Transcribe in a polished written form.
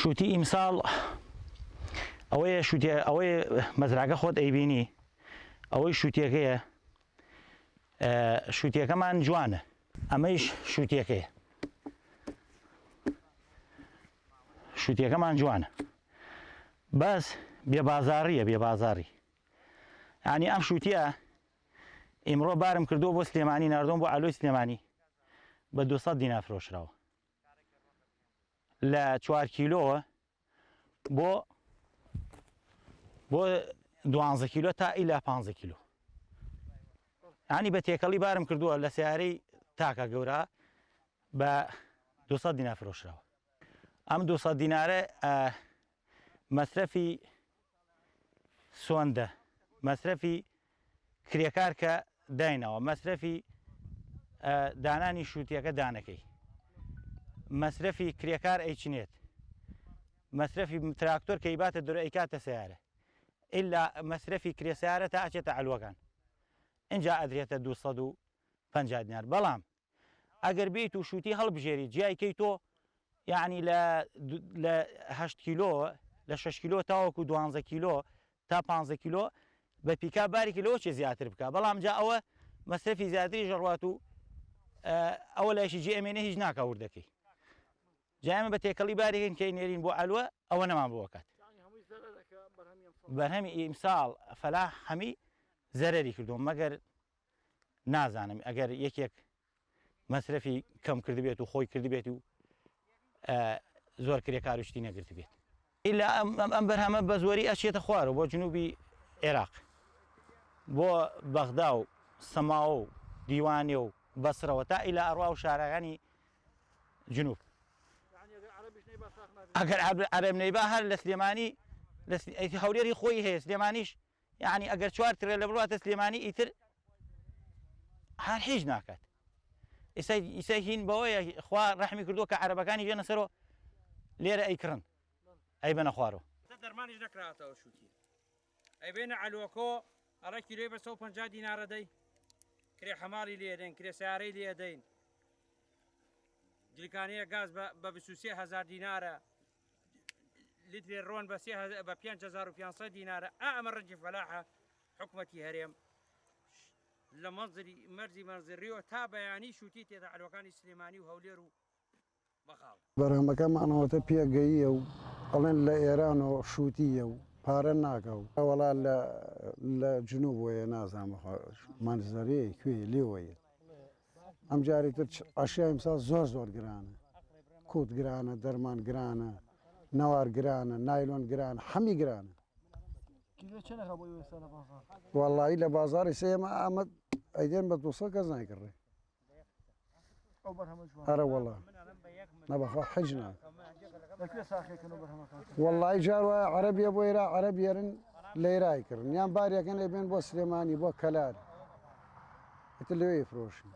شوتی ئیمساڵ ئەوەیە ئەوەی مەزراگە خۆت ئەیبینی ئەوەی شووتەکەیە شووتەکەمان جوانە ئەمەیش شووتەکەیە شووتەکەمان جوانە بەس بێبازاڕیە بێبازاڕی ینی ئەم شووتە ئیمڕۆ بارم کردو بۆ سلێمانی ناردۆم بۆ ئالۆی سلێمانی بە 200 دینار فرۆشراوە لە 4 کیلۆوە بۆ 12 کیلۆ تا ئیلا 15 کیلۆ ینی بە تێکەڵی بارم کردووە لە سیارەی تاکە گەورە بە 200 دینار فرۆشراوە ئەم 200 دینارە مەسرەفی سۆندە مەسرەفی کرێکار کە داینەوە مەسرەفی دانانی شووتەکە دانەکەی مەسرەفی کرێکار ئەیچنێت مەسرەفی تراکتۆر کە هیباتە دەرۆ ئەیکاتە سیارە ئیلا مەسرەفی کرێسیارە تا ئەچێتە ئەلوەکان اینجا ئەدرێتە 250 دینار بەڵام ئەگەر بیت و شووتی هەڵبژێری جیایکەی تۆ یعنی لە 8 کیلۆ لە 6 کیلۆ تاوەکو 12 کیلۆ تا 15 کیلۆ بە پیکا بارێکی لەوە چێ زیاتر بکە بەڵام جا ئەوە مەسرەفی زیاتری ژەڕوات و ئەوە لایشی جێ ئەمێنە هیچ ناکە وردەکەی جایمە بە تێکەڵی بارێکن کەی نێرین بۆ ئەلوە ئەوە نەمان بۆکات بەرهەمی ئیمساڵ فەلاح هەمی زەرەری کردووە مەگەر نازانم ئەگەر یەکێک مەسرەفی کەم کرد بێت و خۆی کرد بێت و زۆر کرێکار وشتی نەگرت بێت ئیلا ئەم بەرهەمە بە زۆری ئەچێتە خوارەوە بۆ جنوبی عێراق بۆ بەغدا و سەماوە و دیوانێ و بەسرەوە تا ئیلا ئەڕوا و شارەکانی جنوب ئەگەر عەرەب نەیبا هەر لە سلێمانی هەولێری خۆی هەیە سلێمانیش یعنی ئەگەر 4 ترێ لە بڕاتە سلێمانی ئیتر هەر هیچ ناکات ئیسا هین بەوەیە خوا ڕەحمی کردووە کە عەرەبەکانی ژێنە سەرەوە لێرە ئەیکڕن ئەیبەنە خوارەوە دەرمانیش نەکراتەوە شووتی ئەیبێنە ئەلوەکۆ ئەڕە کیلۆی بە 150 دینارە دەی کرێ حەماڵی لێدەین کرێ سیارەی لێدەین جلیکانەیە گاز بە 23,000 دینارە لیترێ ڕۆن بە 5500 دینارە ئەمە ڕەنجی فەلاحە حکومەتی هەرێم لە مەرزی مەرزڕیەوە تا بەیانی شووتی تێدا ئەلوەکانی سلێمانی و هەولێر و بەخاڵ بەرهەمەکەمانەوەتە پێگەییە و ئەڵێن لە ئێرانەوە شووتیە و پارە ناکە و وەڵا لە جنوب وەیە نازانمە مانزەرەیە کوێ لێوەیە ئەم جاری تر ئەشیای ئیمساڵ زۆر گرانە کووت گرانە دەرمان گرانە نەوار گرانە نایلۆن گرانە هەمی گرانە وەڵایی لە بازاڕی سێمە ئەمە ئەیدێن بە 200 کەس نایکڕێ هەرە وەڵا نەبەخوا حەج ناکە وەڵایی جار وایە عەرەبیە بۆ ئێرا عەرەبیێرن لە ئێرای کردن یان بارێکەن لێبێن بۆ سلێمانی بۆ کەلار ئەتر لەوێ فرۆشن